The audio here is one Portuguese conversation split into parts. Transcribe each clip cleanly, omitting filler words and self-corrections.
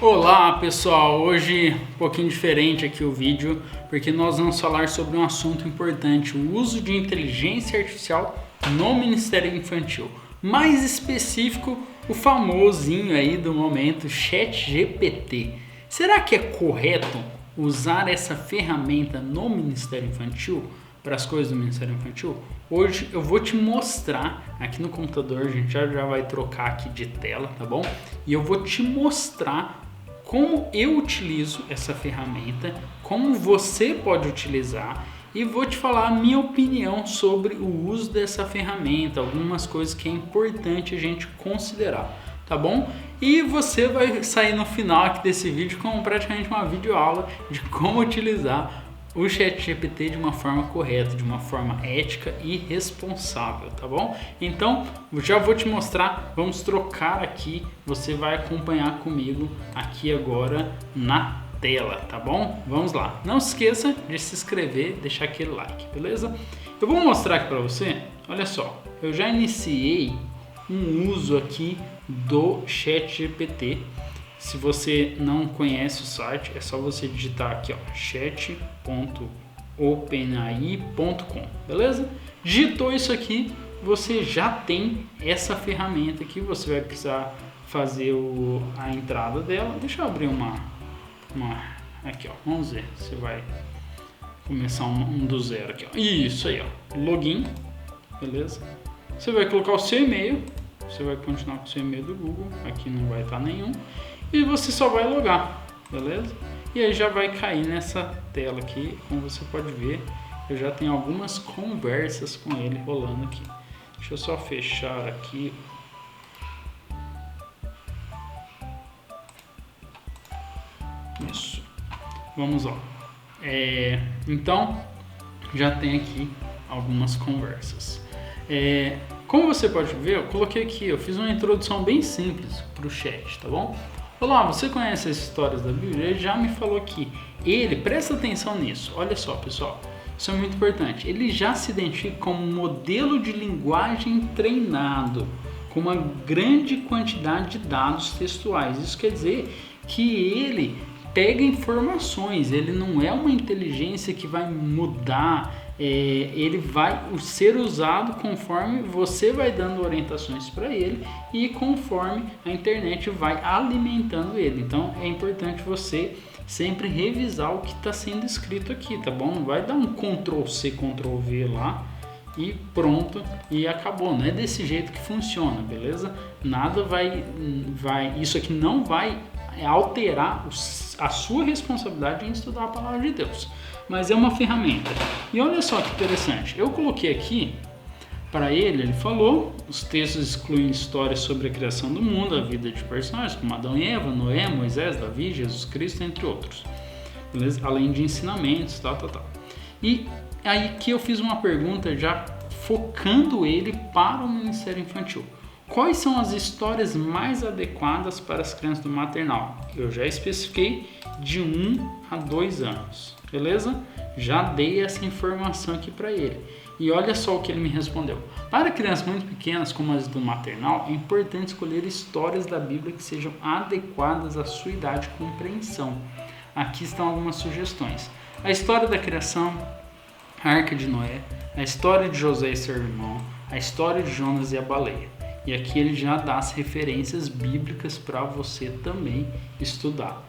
Olá pessoal, hoje um pouquinho diferente aqui o vídeo, porque nós vamos falar sobre um assunto importante, o uso de inteligência artificial no Ministério Infantil. Mais específico, o famosinho aí do momento, ChatGPT. Será que é correto usar essa ferramenta no Ministério Infantil, para as coisas do Ministério Infantil? Hoje eu vou te mostrar aqui no computador, a gente já vai trocar aqui de tela, tá bom? E eu vou te mostrar como eu utilizo essa ferramenta, como você pode utilizar e vou te falar a minha opinião sobre o uso dessa ferramenta, algumas coisas que é importante a gente considerar, tá bom? E você vai sair no final aqui desse vídeo com praticamente uma videoaula de como utilizar o ChatGPT de uma forma correta, de uma forma ética e responsável, tá bom? Então, já vou te mostrar, vamos trocar aqui, você vai acompanhar comigo aqui agora na tela, tá bom? Vamos lá. Não se esqueça de se inscrever, deixar aquele like, beleza? Eu vou mostrar aqui para você, olha só, eu já iniciei um uso aqui do ChatGPT. Se você não conhece o site, é só você digitar aqui, ó, chat.openai.com, beleza? Digitou isso aqui, você já tem essa ferramenta aqui, você vai precisar fazer a entrada dela. Deixa eu abrir uma aqui, ó, vamos ver, você vai começar um do zero aqui, ó. Isso aí, ó, login, beleza? Você vai colocar o seu e-mail, você vai continuar com o seu e-mail do Google, aqui não vai estar nenhum. E você só vai logar, beleza? E aí já vai cair nessa tela aqui, como você pode ver, eu já tenho algumas conversas com ele rolando aqui. Deixa eu só fechar aqui. Isso. Vamos lá. Então, já tem aqui algumas conversas. Como você pode ver, eu coloquei aqui, eu fiz uma introdução bem simples para o chat, tá bom? Olá, você conhece as histórias da Bíblia? Ele já me falou aqui. Ele, presta atenção nisso, olha só pessoal, isso é muito importante. Ele já se identifica como um modelo de linguagem treinado, com uma grande quantidade de dados textuais. Isso quer dizer que ele pega informações, ele não é uma inteligência que vai mudar, ele vai ser usado conforme você vai dando orientações para ele e conforme a internet vai alimentando ele. Então é importante você sempre revisar o que está sendo escrito aqui, tá bom? Não vai dar um Ctrl+C, Ctrl+V lá e pronto, e acabou. Não é desse jeito que funciona, beleza? Nada isso aqui não vai alterar a sua responsabilidade em estudar a palavra de Deus, mas é uma ferramenta. E olha só que interessante, eu coloquei aqui para ele falou, os textos excluem histórias sobre a criação do mundo, a vida de personagens como Adão e Eva, Noé, Moisés, Davi, Jesus Cristo, entre outros, beleza? Além de ensinamentos, tal. E aí que eu fiz uma pergunta já focando ele para o Ministério Infantil. Quais são as histórias mais adequadas para as crianças do maternal? Eu já especifiquei de 1 a 2 anos, beleza? Já dei essa informação aqui para ele. E olha só o que ele me respondeu. Para crianças muito pequenas, como as do maternal, é importante escolher histórias da Bíblia que sejam adequadas à sua idade de compreensão. Aqui estão algumas sugestões. A história da criação, a Arca de Noé, a história de José e seu irmão, a história de Jonas e a baleia. E aqui ele já dá as referências bíblicas para você também estudar.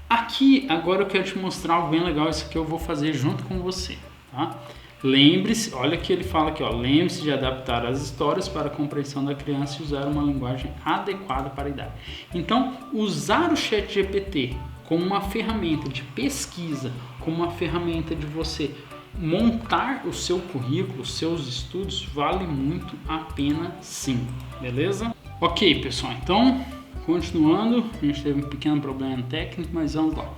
Aqui, agora eu quero te mostrar algo bem legal, isso aqui eu vou fazer junto com você, tá? Lembre-se, olha que ele fala aqui, ó, lembre-se de adaptar as histórias para a compreensão da criança e usar uma linguagem adequada para a idade. Então, usar o ChatGPT como uma ferramenta de pesquisa, como uma ferramenta de você montar o seu currículo, os seus estudos, vale muito a pena sim, beleza? Ok, pessoal, então, continuando, a gente teve um pequeno problema técnico, mas vamos lá.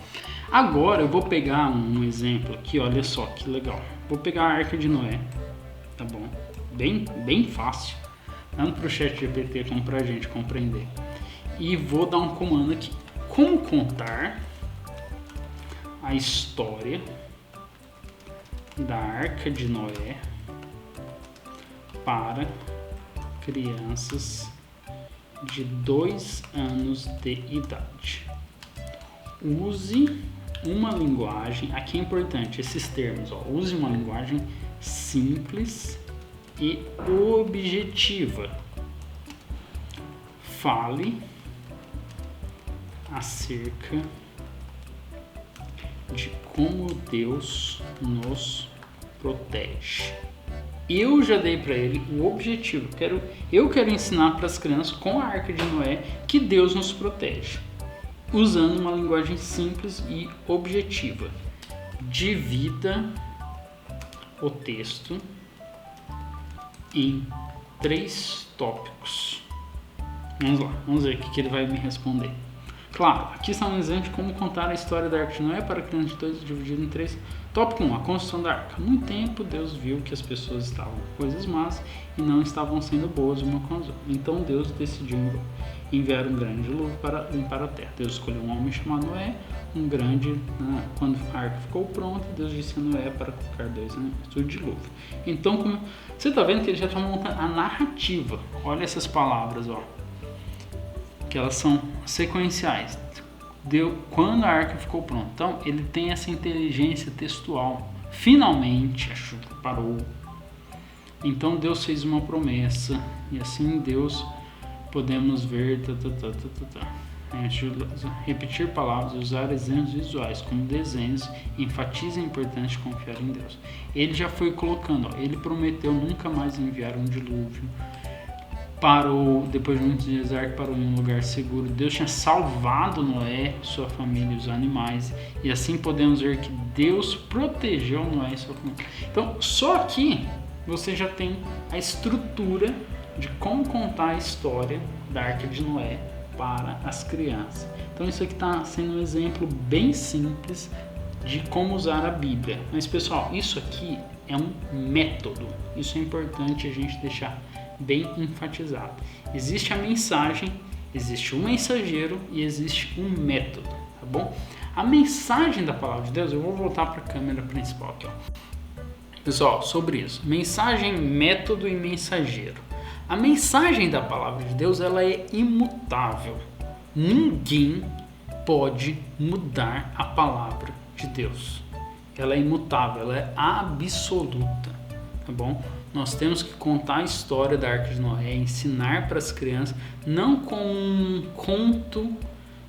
Agora eu vou pegar um exemplo aqui, olha só que legal. Vou pegar a Arca de Noé, tá bom? Bem fácil, tanto para o ChatGPT como para a gente compreender. E vou dar um comando aqui. Como contar a história da Arca de Noé para crianças de 2 anos de idade. use uma linguagem, aqui é importante esses termos, use uma linguagem simples e objetiva. Fale acerca de como Deus nos protege. Eu já dei para ele o objetivo. Eu quero ensinar para as crianças com a Arca de Noé que Deus nos protege, usando uma linguagem simples e objetiva. Divida o texto em 3 tópicos. Vamos lá, vamos ver o que ele vai me responder. Claro, aqui está um exemplo de como contar a história da Arca de Noé para crianças de 2, dividido em 3. Tópico 1, a construção da Arca. Muito tempo, Deus viu que as pessoas estavam com coisas más e não estavam sendo boas uma com as outras. Então Deus decidiu enviar um grande dilúvio para limpar a terra. Deus escolheu um homem chamado Noé, quando a Arca ficou pronta, Deus disse a Noé para colocar 2 no dilúvio. Então, como você está vendo que ele já está montando a narrativa. Olha essas palavras, que elas são sequenciais. Quando a arca ficou pronta. Então, ele tem essa inteligência textual. Finalmente, a chuva parou. Então, Deus fez uma promessa. E assim, Deus, podemos ver... Repetir palavras e usar exemplos visuais como desenhos enfatiza a importância de confiar em Deus. Ele já foi colocando, ele prometeu nunca mais enviar um dilúvio. Parou, depois de muitos dias, a arca parou em um lugar seguro. Deus tinha salvado Noé, sua família e os animais. E assim podemos ver que Deus protegeu Noé e sua família. Então, só aqui você já tem a estrutura de como contar a história da Arca de Noé para as crianças. Então, isso aqui está sendo um exemplo bem simples de como usar a Bíblia. Mas, pessoal, isso aqui é um método. Isso é importante a gente deixar bem enfatizado. Existe a mensagem, existe o mensageiro e existe um método, tá bom? A mensagem da palavra de Deus, eu vou voltar para a câmera principal aqui, Pessoal, sobre isso, mensagem, método e mensageiro. A mensagem da palavra de Deus, ela é imutável. Ninguém pode mudar a palavra de Deus. Ela é imutável, ela é absoluta, tá bom? Nós temos que contar a história da Arca de Noé, ensinar para as crianças, não com um conto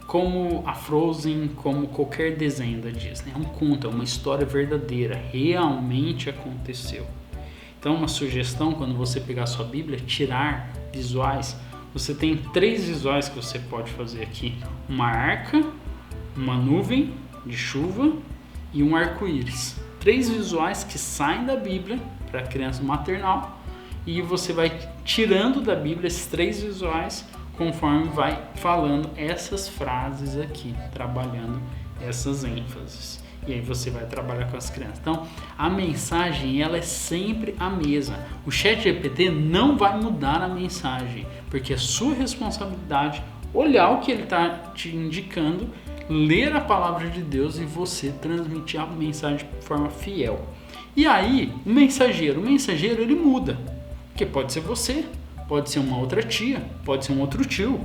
como a Frozen, como qualquer desenho da Disney. É um conto, é uma história verdadeira, realmente aconteceu. Então, uma sugestão, quando você pegar a sua Bíblia, tirar visuais. Você tem 3 visuais que você pode fazer aqui. Uma arca, uma nuvem de chuva e um arco-íris. 3 visuais que saem da Bíblia para a criança maternal, e você vai tirando da Bíblia esses 3 visuais conforme vai falando essas frases aqui, trabalhando essas ênfases. E aí você vai trabalhar com as crianças. Então, a mensagem, ela é sempre a mesma. O ChatGPT não vai mudar a mensagem, porque é sua responsabilidade olhar o que ele está te indicando, ler a palavra de Deus e você transmitir a mensagem de forma fiel. E aí, o mensageiro ele muda, porque pode ser você, pode ser uma outra tia, pode ser um outro tio,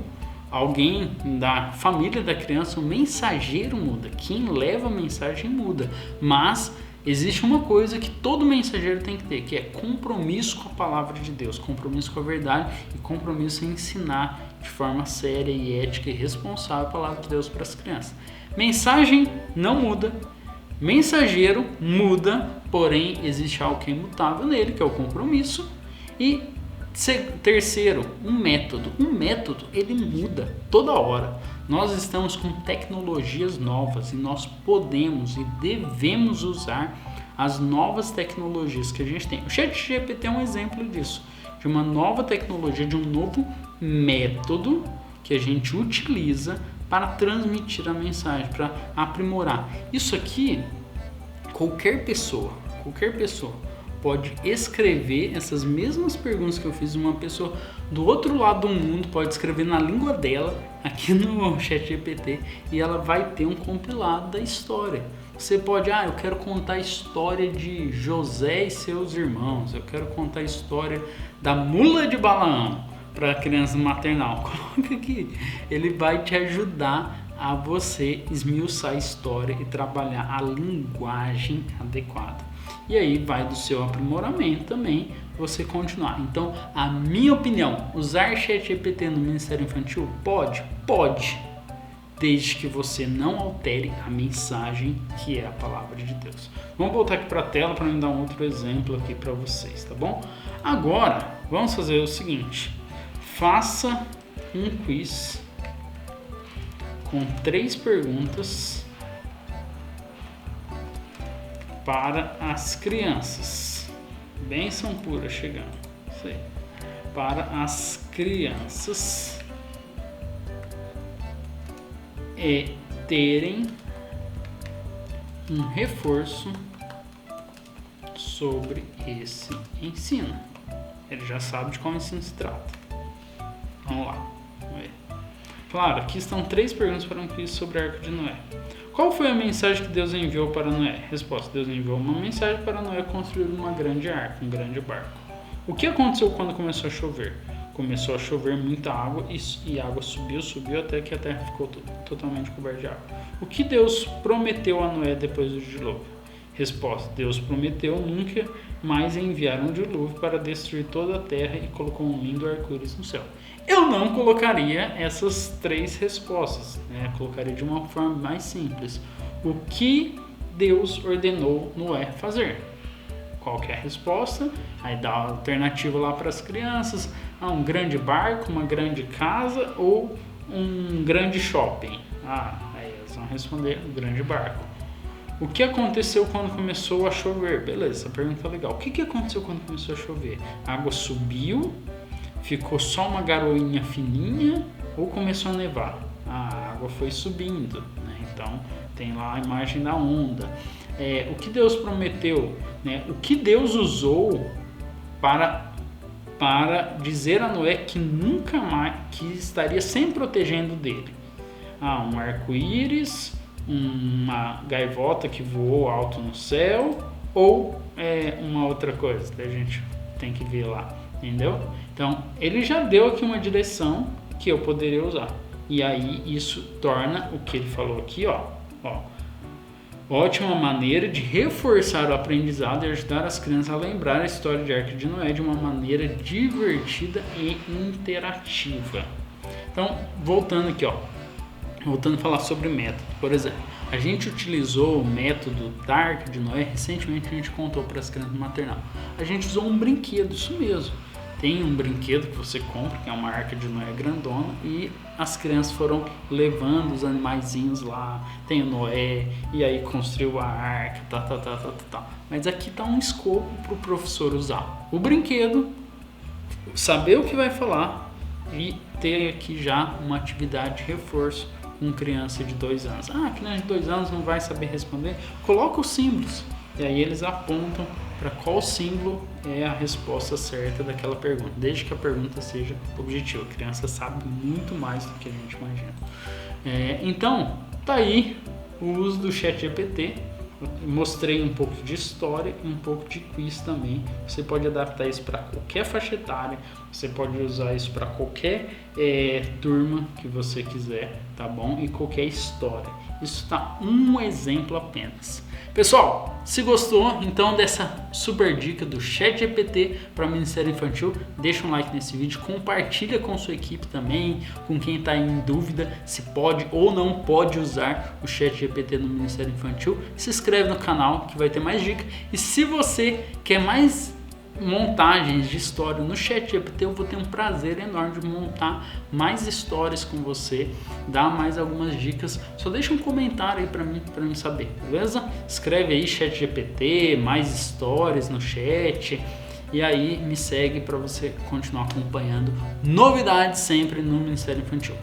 alguém da família da criança. O mensageiro muda, quem leva a mensagem muda, mas existe uma coisa que todo mensageiro tem que ter, que é compromisso com a palavra de Deus, compromisso com a verdade e compromisso em ensinar de forma séria e ética e responsável a palavra de Deus para as crianças. Mensagem não muda, mensageiro muda, porém existe algo que é imutável nele, que é o compromisso. E terceiro, um método. Um método, ele muda toda hora. Nós estamos com tecnologias novas e nós podemos e devemos usar as novas tecnologias que a gente tem. O ChatGPT é um exemplo disso, de uma nova tecnologia, de um novo método que a gente utiliza para transmitir a mensagem, para aprimorar. Isso aqui, qualquer pessoa pode escrever essas mesmas perguntas que eu fiz. Uma pessoa do outro lado do mundo pode escrever na língua dela aqui no ChatGPT e ela vai ter um compilado da história. Você pode, eu quero contar a história de José e seus irmãos, eu quero contar a história da mula de Balaão para a criança maternal. Coloca aqui, ele vai te ajudar a você esmiuçar a história e trabalhar a linguagem adequada. E aí vai do seu aprimoramento também você continuar. Então, a minha opinião, usar ChatGPT no Ministério Infantil pode, desde que você não altere a mensagem que é a palavra de Deus. Vamos voltar aqui para a tela para me dar um outro exemplo aqui para vocês, tá bom? Agora, vamos fazer o seguinte. Faça um quiz com 3 perguntas para as crianças. Bênção pura chegando. Isso aí. Para as crianças terem um reforço sobre esse ensino. Ele já sabe de qual ensino se trata. Vamos lá. Vamos ver. Claro, aqui estão 3 perguntas para um quiz sobre a Arca de Noé. Qual foi a mensagem que Deus enviou para Noé? Resposta: Deus enviou uma mensagem para Noé construir uma grande arca, um grande barco. O que aconteceu quando começou a chover? Começou a chover muita água e a água subiu até que a terra ficou totalmente coberta de água. O que Deus prometeu a Noé depois do dilúvio? Resposta: Deus prometeu nunca mais enviar um dilúvio para destruir toda a terra e colocou um lindo arco-íris no céu. Eu não colocaria essas 3 respostas, né? Colocaria de uma forma mais simples. O que Deus ordenou Noé fazer? Qual que é a resposta? Aí dá a alternativa lá para as crianças. Um grande barco, uma grande casa ou um grande shopping? Aí elas vão responder um grande barco. O que aconteceu quando começou a chover? Beleza, essa pergunta é legal. O que aconteceu quando começou a chover? A água subiu? Ficou só uma garoinha fininha ou começou a nevar? A água foi subindo, né? Então tem lá a imagem da onda. O que Deus prometeu, né? O que Deus usou para dizer a Noé que nunca mais, que estaria sempre protegendo dele? Um arco-íris, uma gaivota que voou alto no céu ou uma outra coisa que a gente tem que ver lá. Entendeu? Então, ele já deu aqui uma direção que eu poderia usar. E aí, isso torna o que ele falou aqui, ótima maneira de reforçar o aprendizado e ajudar as crianças a lembrar a história de Arca de Noé de uma maneira divertida e interativa. Então, voltando aqui, voltando a falar sobre método. Por exemplo, a gente utilizou o método da Arca de Noé, recentemente a gente contou para as crianças do maternal. A gente usou um brinquedo, isso mesmo. Tem um brinquedo que você compra, que é uma Arca de Noé grandona, e as crianças foram levando os animaizinhos lá, tem o Noé, e aí construiu a arca, Mas aqui tá um escopo para o professor usar o brinquedo, saber o que vai falar e ter aqui já uma atividade de reforço com criança de 2 anos. Criança de 2 anos não vai saber responder? Coloca os símbolos, e aí eles apontam para qual símbolo é a resposta certa daquela pergunta, desde que a pergunta seja objetiva. A criança sabe muito mais do que a gente imagina. Então, tá aí o uso do ChatGPT. Mostrei um pouco de história e um pouco de quiz também. Você pode adaptar isso para qualquer faixa etária, você pode usar isso para qualquer turma que você quiser, tá bom? E qualquer história. Isso tá um exemplo apenas. Pessoal, se gostou então dessa super dica do ChatGPT para o Ministério Infantil, deixa um like nesse vídeo, compartilha com sua equipe também, com quem está em dúvida se pode ou não pode usar o ChatGPT no Ministério Infantil. Se inscreve no canal que vai ter mais dicas. E se você quer mais montagens de história no ChatGPT, eu vou ter um prazer enorme de montar mais histórias com você, dar mais algumas dicas. Só deixa um comentário aí para mim saber, beleza? Escreve aí ChatGPT, mais histórias no chat, e aí me segue para você continuar acompanhando novidades sempre no Ministério Infantil.